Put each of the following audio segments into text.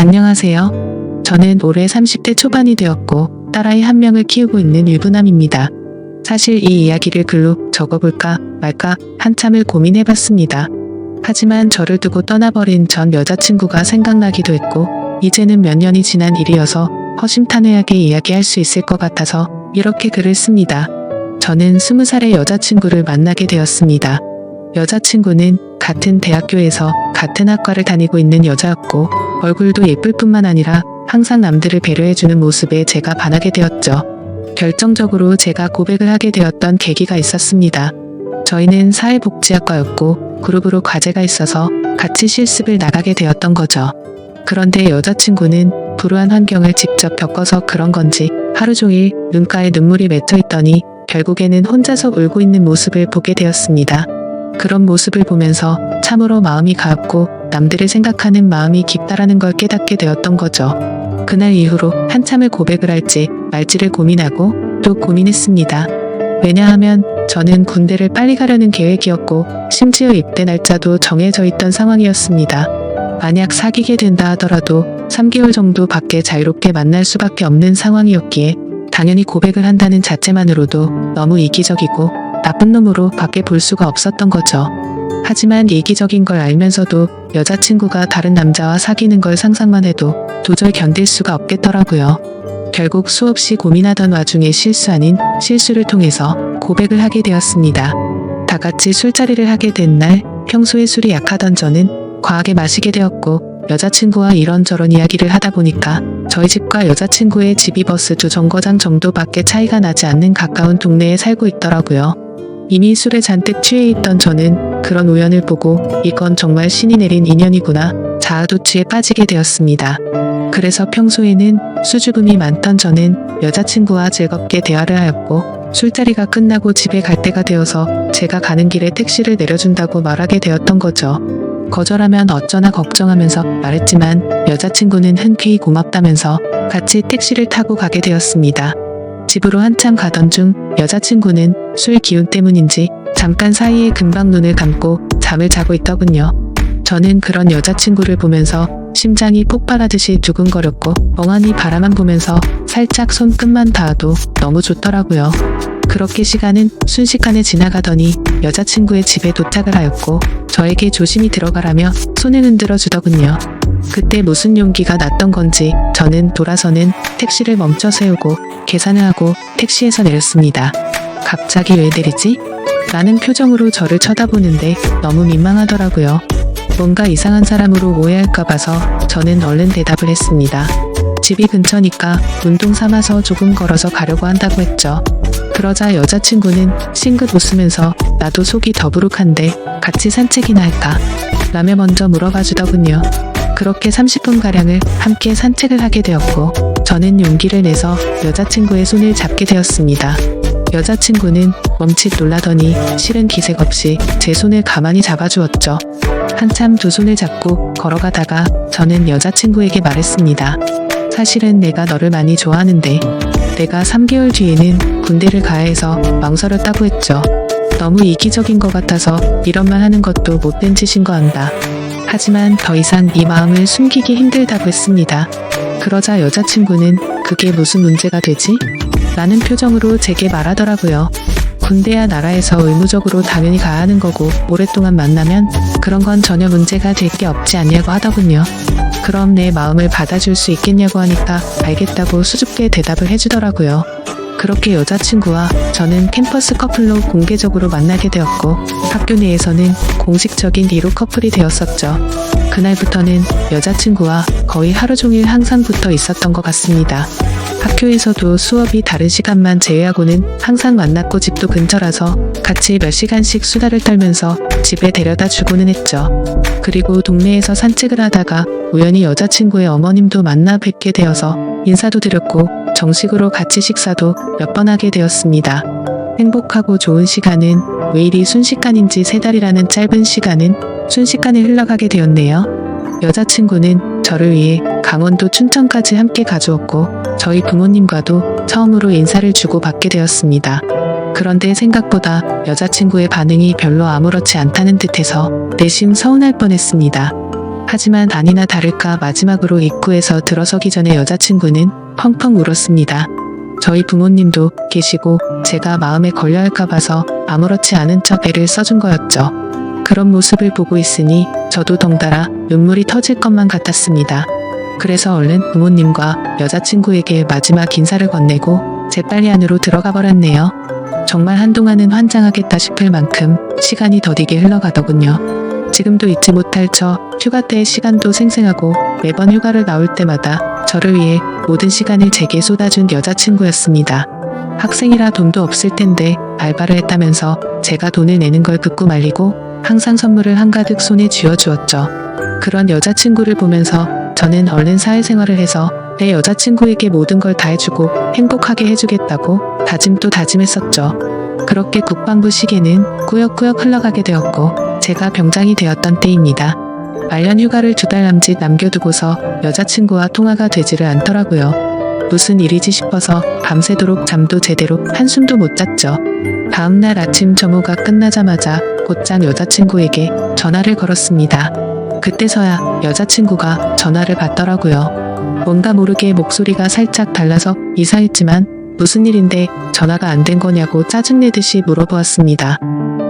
안녕하세요. 저는 올해 30대 초반이 되었고 딸아이 한 명을 키우고 있는 유부남입니다. 사실 이 이야기를 글로 적어볼까 말까 한참을 고민해봤습니다. 하지만 저를 두고 떠나버린 전 여자친구가 생각나기도 했고 이제는 몇 년이 지난 일이어서 허심탄회하게 이야기할 수 있을 것 같아서 이렇게 글을 씁니다. 저는 20살의 여자친구를 만나게 되었습니다. 여자친구는 같은 대학교에서 같은 학과를 다니고 있는 여자였고 얼굴도 예쁠 뿐만 아니라 항상 남들을 배려해주는 모습에 제가 반하게 되었죠. 결정적으로 제가 고백을 하게 되었던 계기가 있었습니다. 저희는 사회복지학과였고 그룹으로 과제가 있어서 같이 실습을 나가게 되었던 거죠. 그런데 여자친구는 불우한 환경을 직접 겪어서 그런 건지 하루 종일 눈가에 눈물이 맺혀 있더니 결국에는 혼자서 울고 있는 모습을 보게 되었습니다. 그런 모습을 보면서 참으로 마음이 가볍고 남들을 생각하는 마음이 깊다라는 걸 깨닫게 되었던 거죠. 그날 이후로 한참을 고백을 할지 말지를 고민하고 또 고민했습니다. 왜냐하면 저는 군대를 빨리 가려는 계획이었고 심지어 입대 날짜도 정해져 있던 상황이었습니다. 만약 사귀게 된다 하더라도 3개월 정도 밖에 자유롭게 만날 수밖에 없는 상황이었기에 당연히 고백을 한다는 자체만으로도 너무 이기적이고 나쁜 놈으로 밖에 볼 수가 없었던 거죠. 하지만 이기적인 걸 알면서도 여자친구가 다른 남자와 사귀는 걸 상상만 해도 도저히 견딜 수가 없겠더라고요. 결국 수없이 고민하던 와중에 실수 아닌 실수를 통해서 고백을 하게 되었습니다. 다 같이 술자리를 하게 된 날 평소에 술이 약하던 저는 과하게 마시게 되었고 여자친구와 이런저런 이야기를 하다 보니까 저희 집과 여자친구의 집이 버스 2정거장 정도밖에 차이가 나지 않는 가까운 동네에 살고 있더라고요. 이미 술에 잔뜩 취해 있던 저는 그런 우연을 보고 이건 정말 신이 내린 인연이구나 자아도취에 빠지게 되었습니다. 그래서 평소에는 수줍음이 많던 저는 여자친구와 즐겁게 대화를 하였고 술자리가 끝나고 집에 갈 때가 되어서 제가 가는 길에 택시를 내려준다고 말하게 되었던 거죠. 거절하면 어쩌나 걱정하면서 말했지만 여자친구는 흔쾌히 고맙다면서 같이 택시를 타고 가게 되었습니다. 집으로 한참 가던 중 여자친구는 술 기운 때문인지 잠깐 사이에 금방 눈을 감고 잠을 자고 있더군요. 저는 그런 여자친구를 보면서 심장이 폭발하듯이 두근거렸고 멍하니 바라만 보면서 살짝 손끝만 닿아도 너무 좋더라고요. 그렇게 시간은 순식간에 지나가더니 여자친구의 집에 도착을 하였고 저에게 조심히 들어가라며 손을 흔들어 주더군요. 그때 무슨 용기가 났던 건지 저는 돌아서는 택시를 멈춰 세우고 계산을 하고 택시에서 내렸습니다. 갑자기 왜 내리지? 라는 표정으로 저를 쳐다보는데 너무 민망하더라고요. 뭔가 이상한 사람으로 오해할까 봐서 저는 얼른 대답을 했습니다. 집이 근처니까 운동 삼아서 조금 걸어서 가려고 한다고 했죠. 그러자 여자친구는 싱긋 웃으면서 나도 속이 더부룩한데 같이 산책이나 할까? 라며 먼저 물어봐 주더군요. 그렇게 30분가량을 함께 산책을 하게 되었고 저는 용기를 내서 여자친구의 손을 잡게 되었습니다. 여자친구는 멈칫 놀라더니 싫은 기색 없이 제 손을 가만히 잡아주었죠. 한참 두 손을 잡고 걸어가다가 저는 여자친구에게 말했습니다. 사실은 내가 너를 많이 좋아하는데 내가 3개월 뒤에는 군대를 가야 해서 망설였다고 했죠. 너무 이기적인 것 같아서 이런 말 하는 것도 못된 짓인 거 안다. 하지만 더 이상 이 마음을 숨기기 힘들다고 했습니다. 그러자 여자친구는 그게 무슨 문제가 되지? 라는 표정으로 제게 말하더라고요. 군대야 나라에서 의무적으로 당연히 가야 하는 거고 오랫동안 만나면 그런 건 전혀 문제가 될 게 없지 않냐고 하더군요. 그럼 내 마음을 받아줄 수 있겠냐고 하니까 알겠다고 수줍게 대답을 해주더라고요. 그렇게 여자친구와 저는 캠퍼스 커플로 공개적으로 만나게 되었고 학교 내에서는 공식적인 1호 커플이 되었었죠. 그날부터는 여자친구와 거의 하루 종일 항상 붙어 있었던 것 같습니다. 학교에서도 수업이 다른 시간만 제외하고는 항상 만났고 집도 근처라서 같이 몇 시간씩 수다를 떨면서 집에 데려다 주고는 했죠. 그리고 동네에서 산책을 하다가 우연히 여자친구의 어머님도 만나 뵙게 되어서 인사도 드렸고 정식으로 같이 식사도 몇 번 하게 되었습니다. 행복하고 좋은 시간은 왜 이리 순식간인지 3달이라는 짧은 시간은 순식간에 흘러가게 되었네요. 여자친구는 저를 위해 강원도 춘천까지 함께 가주었고 저희 부모님과도 처음으로 인사를 주고받게 되었습니다. 그런데 생각보다 여자친구의 반응이 별로 아무렇지 않다는 듯해서 내심 서운할 뻔했습니다. 하지만 아니나 다를까 마지막으로 입구에서 들어서기 전에 여자친구는 펑펑 울었습니다. 저희 부모님도 계시고 제가 마음에 걸려 할까 봐서 아무렇지 않은 척 애를 써준 거였죠. 그런 모습을 보고 있으니 저도 덩달아 눈물이 터질 것만 같았습니다. 그래서 얼른 부모님과 여자친구에게 마지막 인사를 건네고 재빨리 안으로 들어가 버렸네요. 정말 한동안은 환장하겠다 싶을 만큼 시간이 더디게 흘러가더군요. 지금도 잊지 못할 저 휴가 때의 시간도 생생하고 매번 휴가를 나올 때마다 저를 위해 모든 시간을 제게 쏟아준 여자친구였습니다. 학생이라 돈도 없을 텐데 알바를 했다면서 제가 돈을 내는 걸 극구 말리고 항상 선물을 한가득 손에 쥐어주었죠. 그런 여자친구를 보면서 저는 얼른 사회생활을 해서 내 여자친구에게 모든 걸 다 해주고 행복하게 해주겠다고 다짐도 다짐했었죠. 그렇게 국방부 시계는 꾸역꾸역 흘러가게 되었고 제가 병장이 되었던 때입니다. 말년 휴가를 2달 남짓 남겨두고서 여자친구와 통화가 되지를 않더라고요. 무슨 일이지 싶어서 밤새도록 잠도 제대로 한숨도 못 잤죠. 다음날 아침 점호가 끝나자마자 곧장 여자친구에게 전화를 걸었습니다. 그때서야 여자친구가 전화를 받더라고요. 뭔가 모르게 목소리가 살짝 달라서 이상했지만 무슨 일인데 전화가 안 된 거냐고 짜증내듯이 물어보았습니다.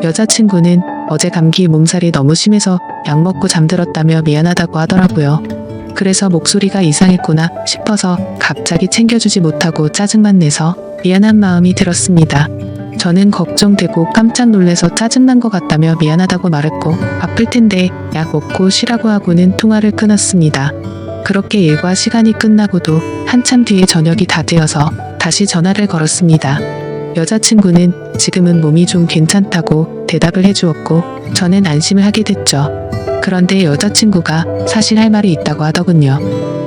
여자친구는 어제 감기 몸살이 너무 심해서 약 먹고 잠들었다며 미안하다고 하더라고요. 그래서 목소리가 이상했구나 싶어서 갑자기 챙겨주지 못하고 짜증만 내서 미안한 마음이 들었습니다. 저는 걱정되고 깜짝 놀래서 짜증난 것 같다며 미안하다고 말했고 아플 텐데 약 먹고 쉬라고 하고는 통화를 끊었습니다. 그렇게 일과 시간이 끝나고도 한참 뒤에 저녁이 다 되어서 다시 전화를 걸었습니다. 여자친구는 지금은 몸이 좀 괜찮다고 대답을 해주었고 저는 안심을 하게 됐죠. 그런데 여자친구가 사실 할 말이 있다고 하더군요.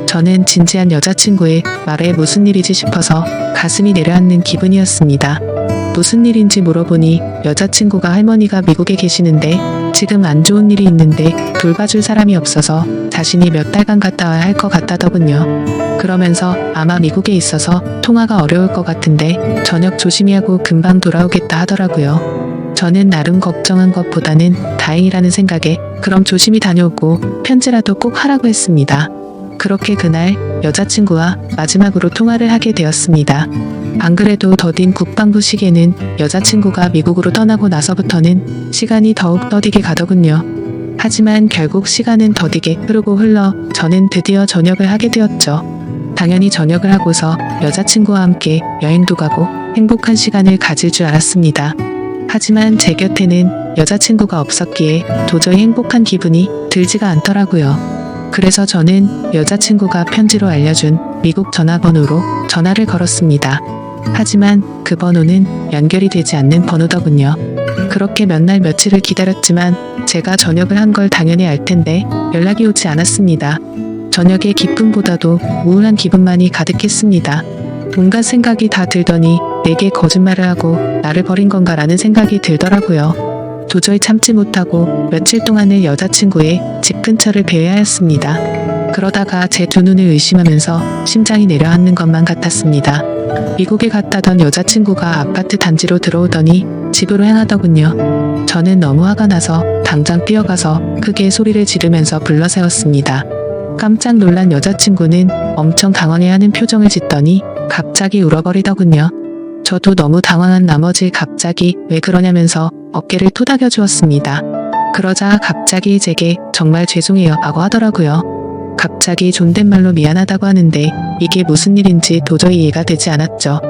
저는 진지한 여자친구의 말에 무슨 일이지 싶어서 가슴이 내려앉는 기분이었습니다. 무슨 일인지 물어보니 여자친구가 할머니가 미국에 계시는데 지금 안 좋은 일이 있는데 돌봐줄 사람이 없어서 자신이 몇 달간 갔다 와야 할 것 같다더군요. 그러면서 아마 미국에 있어서 통화가 어려울 것 같은데 저녁 조심히 하고 금방 돌아오겠다 하더라고요. 저는 나름 걱정한 것보다는 다행이라는 생각에 그럼 조심히 다녀오고 편지라도 꼭 하라고 했습니다. 그렇게 그날 여자친구와 마지막으로 통화를 하게 되었습니다. 안 그래도 더딘 국방부 시계는 여자친구가 미국으로 떠나고 나서부터는 시간이 더욱 더디게 가더군요. 하지만 결국 시간은 더디게 흐르고 흘러 저는 드디어 전역을 하게 되었죠. 당연히 전역을 하고서 여자친구와 함께 여행도 가고 행복한 시간을 가질 줄 알았습니다. 하지만 제 곁에는 여자친구가 없었기에 도저히 행복한 기분이 들지가 않더라고요. 그래서 저는 여자친구가 편지로 알려준 미국 전화번호로 전화를 걸었습니다. 하지만 그 번호는 연결이 되지 않는 번호더군요. 그렇게 몇 날 며칠을 기다렸지만 제가 전역을 한 걸 당연히 알 텐데 연락이 오지 않았습니다. 저녁의 기쁨보다도 우울한 기분만이 가득했습니다. 온갖 생각이 다 들더니 내게 거짓말을 하고 나를 버린 건가라는 생각이 들더라고요. 도저히 참지 못하고 며칠 동안을 여자친구의 집 근처를 배회해야 했습니다. 그러다가 제 두 눈을 의심하면서 심장이 내려앉는 것만 같았습니다. 미국에 갔다던 여자친구가 아파트 단지로 들어오더니 집으로 향하더군요. 저는 너무 화가 나서 당장 뛰어가서 크게 소리를 지르면서 불러세웠습니다. 깜짝 놀란 여자친구는 엄청 당황해하는 표정을 짓더니 갑자기 울어버리더군요. 저도 너무 당황한 나머지 갑자기 왜 그러냐면서 어깨를 토닥여 주었습니다. 그러자 갑자기 제게 정말 죄송해요 라고 하더라고요. 갑자기 존댓말로 미안하다고 하는데 이게 무슨 일인지 도저히 이해가 되지 않았죠.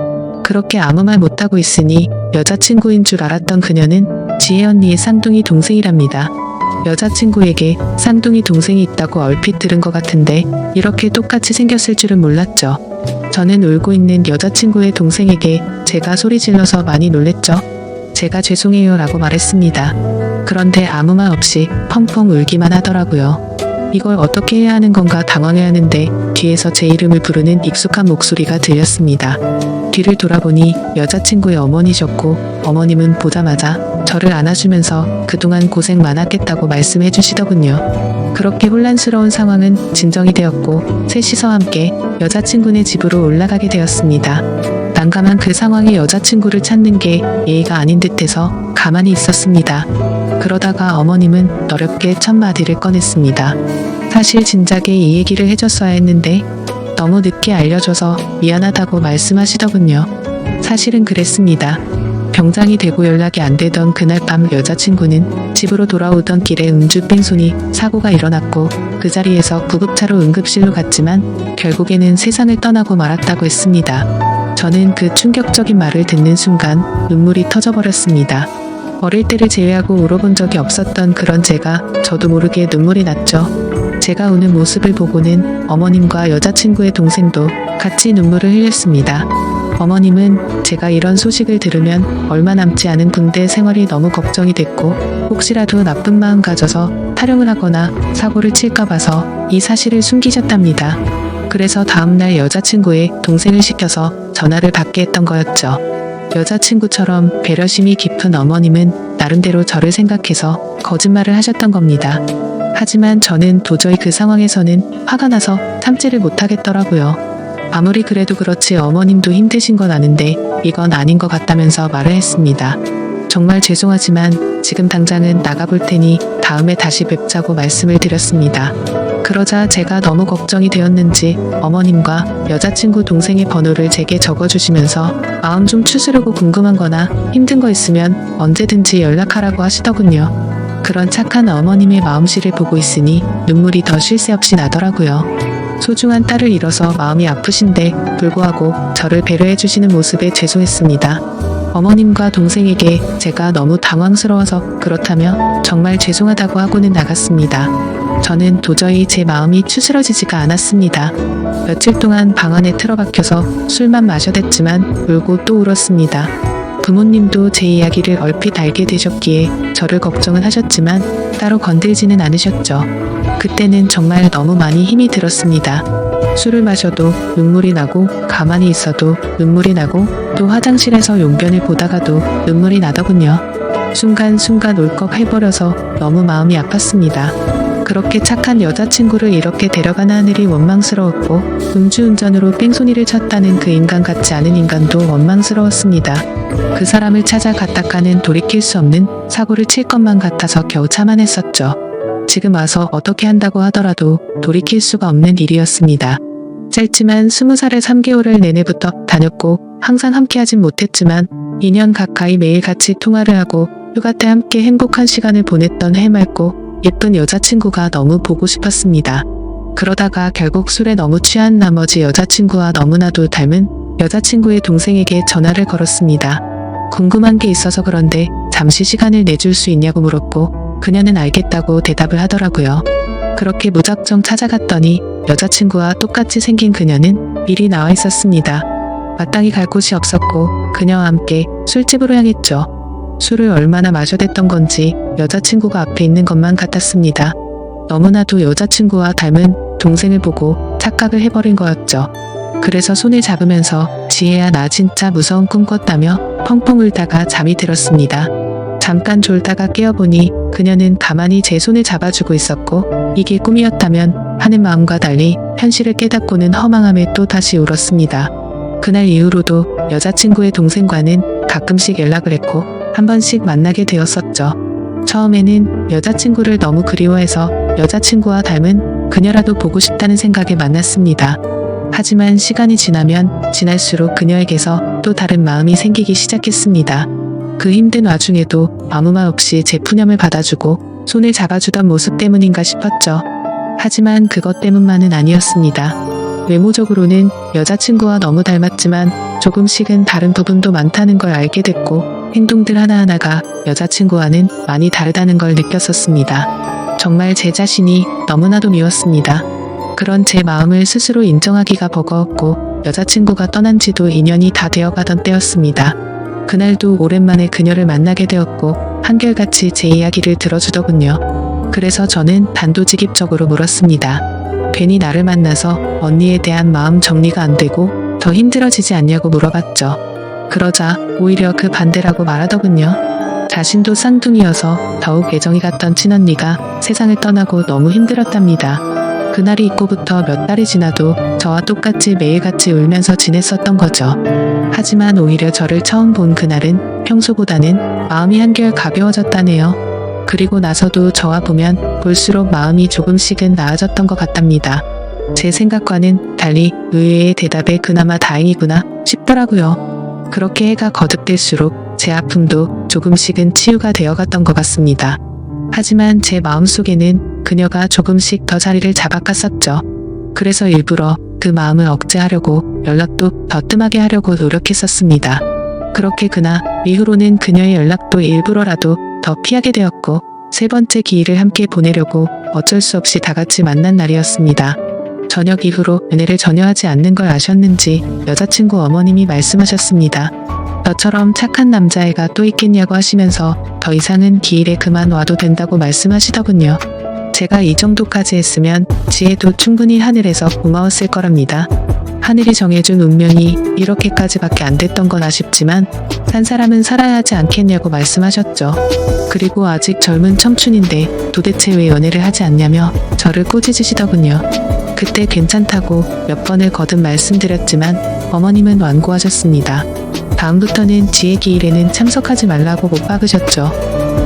그렇게 아무 말 못하고 있으니 여자친구인 줄 알았던 그녀는 지혜 언니의 쌍둥이 동생이랍니다. 여자친구에게 쌍둥이 동생이 있다고 얼핏 들은 것 같은데 이렇게 똑같이 생겼을 줄은 몰랐죠. 저는 울고 있는 여자친구의 동생에게 제가 소리 질러서 많이 놀랬죠. 제가 죄송해요 라고 말했습니다. 그런데 아무 말 없이 펑펑 울기만 하더라고요. 이걸 어떻게 해야 하는 건가 당황해하는데 뒤에서 제 이름을 부르는 익숙한 목소리가 들렸습니다. 뒤를 돌아보니 여자친구의 어머니셨고 어머님은 보자마자 저를 안아주면서 그동안 고생 많았겠다고 말씀해 주시더군요. 그렇게 혼란스러운 상황은 진정이 되었고 셋이서 함께 여자친구네 집으로 올라가게 되었습니다. 난감한 그 상황에 여자친구를 찾는 게 예의가 아닌 듯해서 가만히 있었습니다. 그러다가 어머님은 어렵게 첫 마디를 꺼냈습니다. 사실 진작에 이 얘기를 해줬어야 했는데 너무 늦게 알려줘서 미안하다고 말씀하시더군요. 사실은 그랬습니다. 병장이 되고 연락이 안 되던 그날 밤 여자친구는 집으로 돌아오던 길에 음주 뺑소니 사고가 일어났고 그 자리에서 구급차로 응급실로 갔지만 결국에는 세상을 떠나고 말았다고 했습니다. 저는 그 충격적인 말을 듣는 순간 눈물이 터져버렸습니다. 어릴 때를 제외하고 울어본 적이 없었던 그런 제가 저도 모르게 눈물이 났죠. 제가 우는 모습을 보고는 어머님과 여자친구의 동생도 같이 눈물을 흘렸습니다. 어머님은 제가 이런 소식을 들으면 얼마 남지 않은 군대 생활이 너무 걱정이 됐고 혹시라도 나쁜 마음 가져서 탈영을 하거나 사고를 칠까 봐서 이 사실을 숨기셨답니다. 그래서 다음날 여자친구의 동생을 시켜서 전화를 받게 했던 거였죠. 여자친구처럼 배려심이 깊은 어머님은 나름대로 저를 생각해서 거짓말을 하셨던 겁니다. 하지만 저는 도저히 그 상황에서는 화가 나서 참지를 못하겠더라고요. 아무리 그래도 그렇지 어머님도 힘드신 건 아는데 이건 아닌 것 같다면서 말을 했습니다. 정말 죄송하지만 지금 당장은 나가볼 테니 다음에 다시 뵙자고 말씀을 드렸습니다. 그러자 제가 너무 걱정이 되었는지 어머님과 여자친구 동생의 번호를 제게 적어주시면서 마음 좀 추스르고 궁금한 거나 힘든 거 있으면 언제든지 연락하라고 하시더군요. 그런 착한 어머님의 마음씨를 보고 있으니 눈물이 더 쉴 새 없이 나더라고요. 소중한 딸을 잃어서 마음이 아프신데 불구하고 저를 배려해주시는 모습에 죄송했습니다. 어머님과 동생에게 제가 너무 당황스러워서 그렇다며 정말 죄송하다고 하고는 나갔습니다. 저는 도저히 제 마음이 추스러지지가 않았습니다. 며칠 동안 방 안에 틀어박혀서 술만 마셔댔지만 울고 또 울었습니다. 부모님도 제 이야기를 얼핏 알게 되셨기에 저를 걱정은 하셨지만 따로 건들지는 않으셨죠. 그때는 정말 너무 많이 힘이 들었습니다. 술을 마셔도 눈물이 나고 가만히 있어도 눈물이 나고 또 화장실에서 용변을 보다가도 눈물이 나더군요. 순간순간 울컥해버려서 너무 마음이 아팠습니다. 그렇게 착한 여자친구를 이렇게 데려가는 하늘이 원망스러웠고 음주운전으로 뺑소니를 쳤다는 그 인간 같지 않은 인간도 원망스러웠습니다. 그 사람을 찾아 갔다가는 돌이킬 수 없는 사고를 칠 것만 같아서 겨우 참아냈었죠. 지금 와서 어떻게 한다고 하더라도 돌이킬 수가 없는 일이었습니다. 짧지만 20살에 3개월을 내내 붙어 다녔고 항상 함께하진 못했지만 2년 가까이 매일 같이 통화를 하고 휴가 때 함께 행복한 시간을 보냈던 해맑고 예쁜 여자친구가 너무 보고 싶었습니다. 그러다가 결국 술에 너무 취한 나머지 여자친구와 너무나도 닮은 여자친구의 동생에게 전화를 걸었습니다. 궁금한 게 있어서 그런데 잠시 시간을 내줄 수 있냐고 물었고 그녀는 알겠다고 대답을 하더라고요. 그렇게 무작정 찾아갔더니 여자친구와 똑같이 생긴 그녀는 미리 나와 있었습니다. 마땅히 갈 곳이 없었고 그녀와 함께 술집으로 향했죠. 술을 얼마나 마셔댔던 건지 여자친구가 앞에 있는 것만 같았습니다. 너무나도 여자친구와 닮은 동생을 보고 착각을 해버린 거였죠. 그래서 손을 잡으면서 지혜야 나 진짜 무서운 꿈 꿨다며 펑펑 울다가 잠이 들었습니다. 잠깐 졸다가 깨어보니 그녀는 가만히 제 손을 잡아주고 있었고 이게 꿈이었다면 하는 마음과 달리 현실을 깨닫고는 허망함에 또 다시 울었습니다. 그날 이후로도 여자친구의 동생과는 가끔씩 연락을 했고 한 번씩 만나게 되었었죠. 처음에는 여자친구를 너무 그리워해서 여자친구와 닮은 그녀라도 보고 싶다는 생각에 만났습니다. 하지만 시간이 지나면 지날수록 그녀에게서 또 다른 마음이 생기기 시작했습니다. 그 힘든 와중에도 아무 말 없이 제 푸념을 받아주고 손을 잡아주던 모습 때문인가 싶었죠. 하지만 그것 때문만은 아니었습니다. 외모적으로는 여자친구와 너무 닮았지만 조금씩은 다른 부분도 많다는 걸 알게 됐고 행동들 하나하나가 여자친구와는 많이 다르다는 걸 느꼈었습니다. 정말 제 자신이 너무나도 미웠습니다. 그런 제 마음을 스스로 인정하기가 버거웠고 여자친구가 떠난 지도 2년이 다 되어가던 때였습니다. 그날도 오랜만에 그녀를 만나게 되었고 한결같이 제 이야기를 들어주더군요. 그래서 저는 단도직입적으로 물었습니다. 괜히 나를 만나서 언니에 대한 마음 정리가 안 되고 더 힘들어지지 않냐고 물어봤죠. 그러자 오히려 그 반대라고 말하더군요. 자신도 쌍둥이여서 더욱 애정이 갔던 친언니가 세상을 떠나고 너무 힘들었답니다. 그날이 있고부터 몇 달이 지나도 저와 똑같이 매일같이 울면서 지냈었던 거죠. 하지만 오히려 저를 처음 본 그날은 평소보다는 마음이 한결 가벼워졌다네요. 그리고 나서도 저와 보면 볼수록 마음이 조금씩은 나아졌던 것 같답니다. 제 생각과는 달리 의외의 대답에 그나마 다행이구나 싶더라고요. 그렇게 해가 거듭될수록 제 아픔도 조금씩은 치유가 되어갔던 것 같습니다. 하지만 제 마음속에는 그녀가 조금씩 더 자리를 잡아갔었죠. 그래서 일부러 그 마음을 억제하려고 연락도 더 뜸하게 하려고 노력했었습니다. 그렇게 그날 이후로는 그녀의 연락도 일부러라도 더 피하게 되었고, 세 번째 기일을 함께 보내려고 어쩔 수 없이 다 같이 만난 날이었습니다. 저녁 이후로 연애를 전혀 하지 않는 걸 아셨는지 여자친구 어머님이 말씀하셨습니다. 너처럼 착한 남자애가 또 있겠냐고 하시면서 더 이상은 기일에 그만 와도 된다고 말씀하시더군요. 제가 이 정도까지 했으면 지혜도 충분히 하늘에서 고마웠을 거랍니다. 하늘이 정해준 운명이 이렇게까지밖에 안 됐던 건 아쉽지만 산 사람은 살아야 하지 않겠냐고 말씀하셨죠. 그리고 아직 젊은 청춘인데 도대체 왜 연애를 하지 않냐며 저를 꼬집으시더군요. 그때 괜찮다고 몇 번을 거듭 말씀드렸지만 어머님은 완고하셨습니다. 다음부터는 지혜 기일에는 참석하지 말라고 못 박으셨죠.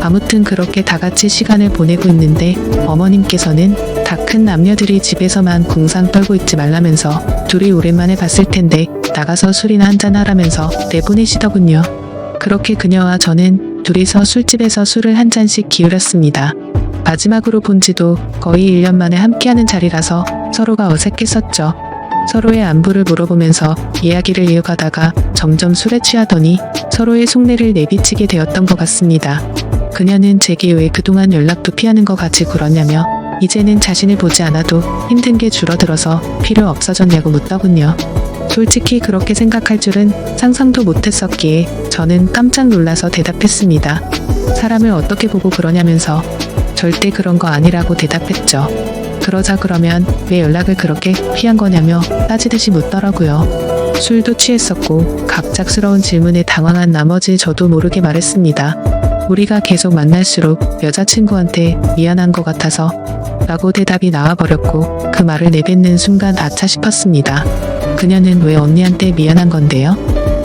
아무튼 그렇게 다 같이 시간을 보내고 있는데 어머님께서는 다 큰 남녀들이 집에서만 궁상 떨고 있지 말라면서 둘이 오랜만에 봤을 텐데 나가서 술이나 한잔 하라면서 내보내시더군요. 그렇게 그녀와 저는 둘이서 술집에서 술을 한 잔씩 기울였습니다. 마지막으로 본 지도 거의 1년 만에 함께하는 자리라서 서로가 어색했었죠. 서로의 안부를 물어보면서 이야기를 이어가다가 점점 술에 취하더니 서로의 속내를 내비치게 되었던 것 같습니다. 그녀는 제게 왜 그동안 연락도 피하는 것 같이 굴었냐며 이제는 자신을 보지 않아도 힘든 게 줄어들어서 필요 없어졌냐고 묻더군요. 솔직히 그렇게 생각할 줄은 상상도 못했었기에 저는 깜짝 놀라서 대답했습니다. 사람을 어떻게 보고 그러냐면서 절대 그런 거 아니라고 대답했죠. 그러자 그러면 왜 연락을 그렇게 피한 거냐며 따지듯이 묻더라고요. 술도 취했었고 갑작스러운 질문에 당황한 나머지 저도 모르게 말했습니다. 우리가 계속 만날수록 여자친구한테 미안한 것 같아서 라고 대답이 나와버렸고 그 말을 내뱉는 순간 아차 싶었습니다. 그녀는 왜 언니한테 미안한 건데요?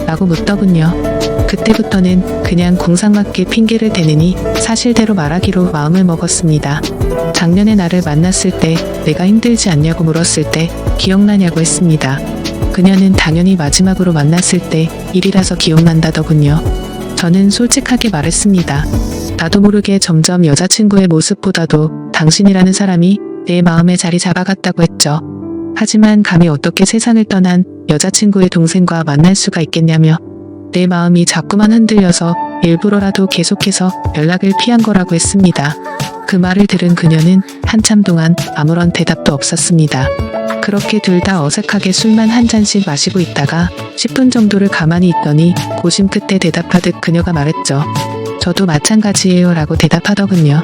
라고 묻더군요. 그때부터는 그냥 궁상맞게 핑계를 대느니 사실대로 말하기로 마음을 먹었습니다. 작년에 나를 만났을 때 내가 힘들지 않냐고 물었을 때 기억나냐고 했습니다. 그녀는 당연히 마지막으로 만났을 때 일이라서 기억난다더군요. 저는 솔직하게 말했습니다. 나도 모르게 점점 여자친구의 모습보다도 당신이라는 사람이 내 마음에 자리 잡아갔다고 했죠. 하지만 감히 어떻게 세상을 떠난 여자친구의 동생과 만날 수가 있겠냐며 내 마음이 자꾸만 흔들려서 일부러라도 계속해서 연락을 피한 거라고 했습니다. 그 말을 들은 그녀는 한참 동안 아무런 대답도 없었습니다. 그렇게 둘 다 어색하게 술만 한 잔씩 마시고 있다가 10분 정도를 가만히 있더니 고심 끝에 대답하듯 그녀가 말했죠. 저도 마찬가지예요 라고 대답하더군요.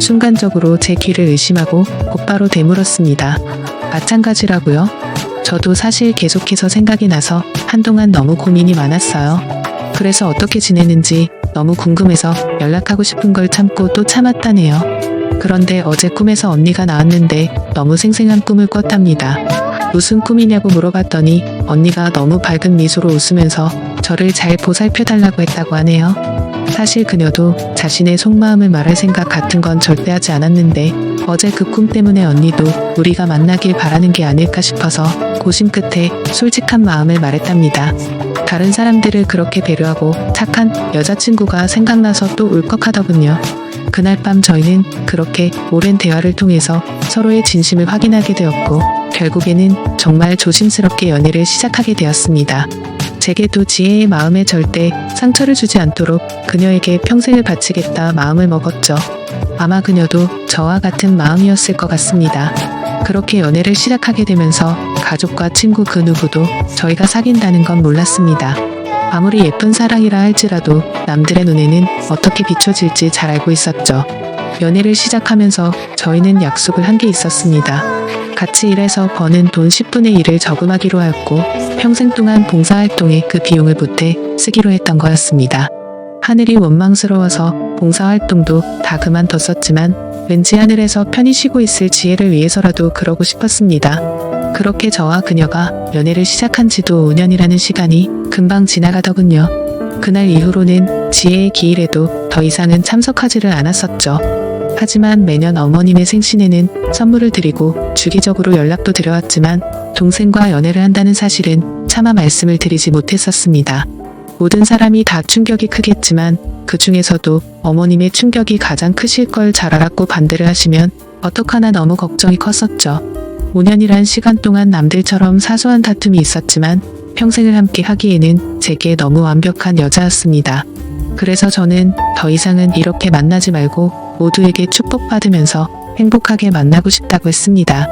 순간적으로 제 귀를 의심하고 곧바로 되물었습니다. 마찬가지라고요? 저도 사실 계속해서 생각이 나서 한동안 너무 고민이 많았어요. 그래서 어떻게 지내는지 너무 궁금해서 연락하고 싶은 걸 참고 또 참았다네요. 그런데 어제 꿈에서 언니가 나왔는데 너무 생생한 꿈을 꿨답니다. 무슨 꿈이냐고 물어봤더니 언니가 너무 밝은 미소로 웃으면서 저를 잘 보살펴달라고 했다고 하네요. 사실 그녀도 자신의 속마음을 말할 생각 같은 건 절대 하지 않았는데 어제 그 꿈 때문에 언니도 우리가 만나길 바라는 게 아닐까 싶어서 고심 끝에 솔직한 마음을 말했답니다. 다른 사람들을 그렇게 배려하고 착한 여자친구가 생각나서 또 울컥하더군요. 그날 밤 저희는 그렇게 오랜 대화를 통해서 서로의 진심을 확인하게 되었고 결국에는 정말 조심스럽게 연애를 시작하게 되었습니다. 제게도 지혜의 마음에 절대 상처를 주지 않도록 그녀에게 평생을 바치겠다 마음을 먹었죠. 아마 그녀도 저와 같은 마음이었을 것 같습니다. 그렇게 연애를 시작하게 되면서 가족과 친구 그 누구도 저희가 사귄다는 건 몰랐습니다. 아무리 예쁜 사랑이라 할지라도 남들의 눈에는 어떻게 비춰질지 잘 알고 있었죠. 연애를 시작하면서 저희는 약속을 한 게 있었습니다. 같이 일해서 버는 돈 10분의 1을 저금하기로 하였고 평생 동안 봉사활동에 그 비용을 보태 쓰기로 했던 거였습니다. 하늘이 원망스러워서 봉사활동도 다 그만뒀었지만 왠지 하늘에서 편히 쉬고 있을 지혜를 위해서라도 그러고 싶었습니다. 그렇게 저와 그녀가 연애를 시작한 지도 5년이라는 시간이 금방 지나가더군요. 그날 이후로는 지혜의 기일에도 더 이상은 참석하지를 않았었죠. 하지만 매년 어머님의 생신에는 선물을 드리고 주기적으로 연락도 드려왔지만 동생과 연애를 한다는 사실은 차마 말씀을 드리지 못했었습니다. 모든 사람이 다 충격이 크겠지만 그 중에서도 어머님의 충격이 가장 크실 걸 잘 알았고 반대를 하시면 어떡하나 너무 걱정이 컸었죠. 5년이란 시간 동안 남들처럼 사소한 다툼이 있었지만 평생을 함께 하기에는 제게 너무 완벽한 여자였습니다. 그래서 저는 더 이상은 이렇게 만나지 말고 모두에게 축복받으면서 행복하게 만나고 싶다고 했습니다.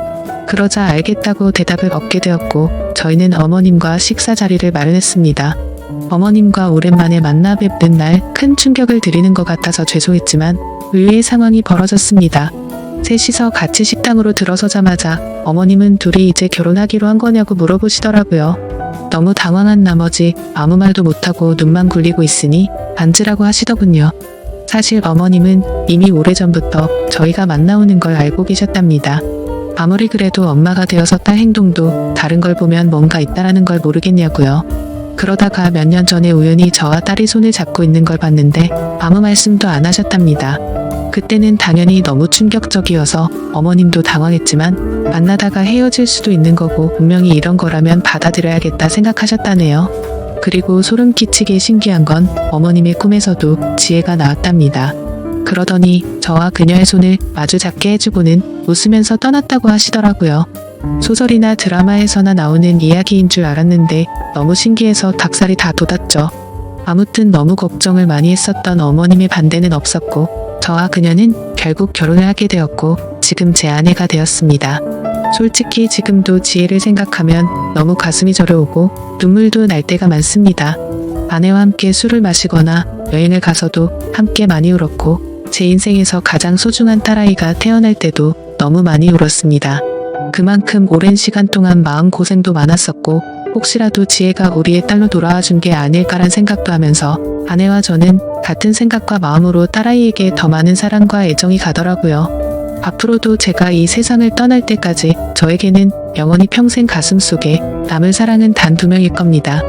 그러자 알겠다고 대답을 얻게 되었고 저희는 어머님과 식사 자리를 마련했습니다. 어머님과 오랜만에 만나 뵙는 날 큰 충격을 드리는 것 같아서 죄송했지만 의외의 상황이 벌어졌습니다. 셋이서 같이 식당으로 들어서자마자 어머님은 둘이 이제 결혼하기로 한 거냐고 물어보시더라고요. 너무 당황한 나머지 아무 말도 못하고 눈만 굴리고 있으니 앉으라고 하시더군요. 사실 어머님은 이미 오래전부터 저희가 만나오는 걸 알고 계셨답니다. 아무리 그래도 엄마가 되어서 딸 행동도 다른 걸 보면 뭔가 있다라는 걸 모르겠냐고요. 그러다가 몇 년 전에 우연히 저와 딸이 손을 잡고 있는 걸 봤는데 아무 말씀도 안 하셨답니다. 그때는 당연히 너무 충격적이어서 어머님도 당황했지만 만나다가 헤어질 수도 있는 거고 분명히 이런 거라면 받아들여야겠다 생각하셨다네요. 그리고 소름 끼치게 신기한 건 어머님의 꿈에서도 지혜가 나왔답니다. 그러더니 저와 그녀의 손을 마주 잡게 해주고는 웃으면서 떠났다고 하시더라고요. 소설이나 드라마에서나 나오는 이야기인 줄 알았는데 너무 신기해서 닭살이 다 돋았죠. 아무튼 너무 걱정을 많이 했었던 어머님의 반대는 없었고 저와 그녀는 결국 결혼을 하게 되었고 지금 제 아내가 되었습니다. 솔직히 지금도 지혜를 생각하면 너무 가슴이 저려오고 눈물도 날 때가 많습니다. 아내와 함께 술을 마시거나 여행을 가서도 함께 많이 울었고 제 인생에서 가장 소중한 딸아이가 태어날 때도 너무 많이 울었습니다. 그만큼 오랜 시간 동안 마음고생도 많았었고 혹시라도 지혜가 우리의 딸로 돌아와 준 게 아닐까란 생각도 하면서 아내와 저는 같은 생각과 마음으로 딸아이에게 더 많은 사랑과 애정이 가더라고요. 앞으로도 제가 이 세상을 떠날 때까지 저에게는 영원히 평생 가슴속에 남을 사랑은 단 2명일 겁니다.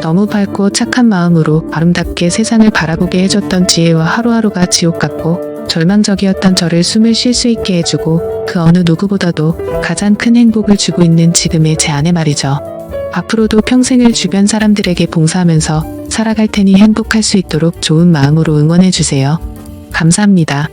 너무 밝고 착한 마음으로 아름답게 세상을 바라보게 해줬던 지혜와 하루하루가 지옥 같고 절망적이었던 저를 숨을 쉴 수 있게 해주고 그 어느 누구보다도 가장 큰 행복을 주고 있는 지금의 제 아내 말이죠. 앞으로도 평생을 주변 사람들에게 봉사하면서 살아갈 테니 행복할 수 있도록 좋은 마음으로 응원해주세요. 감사합니다.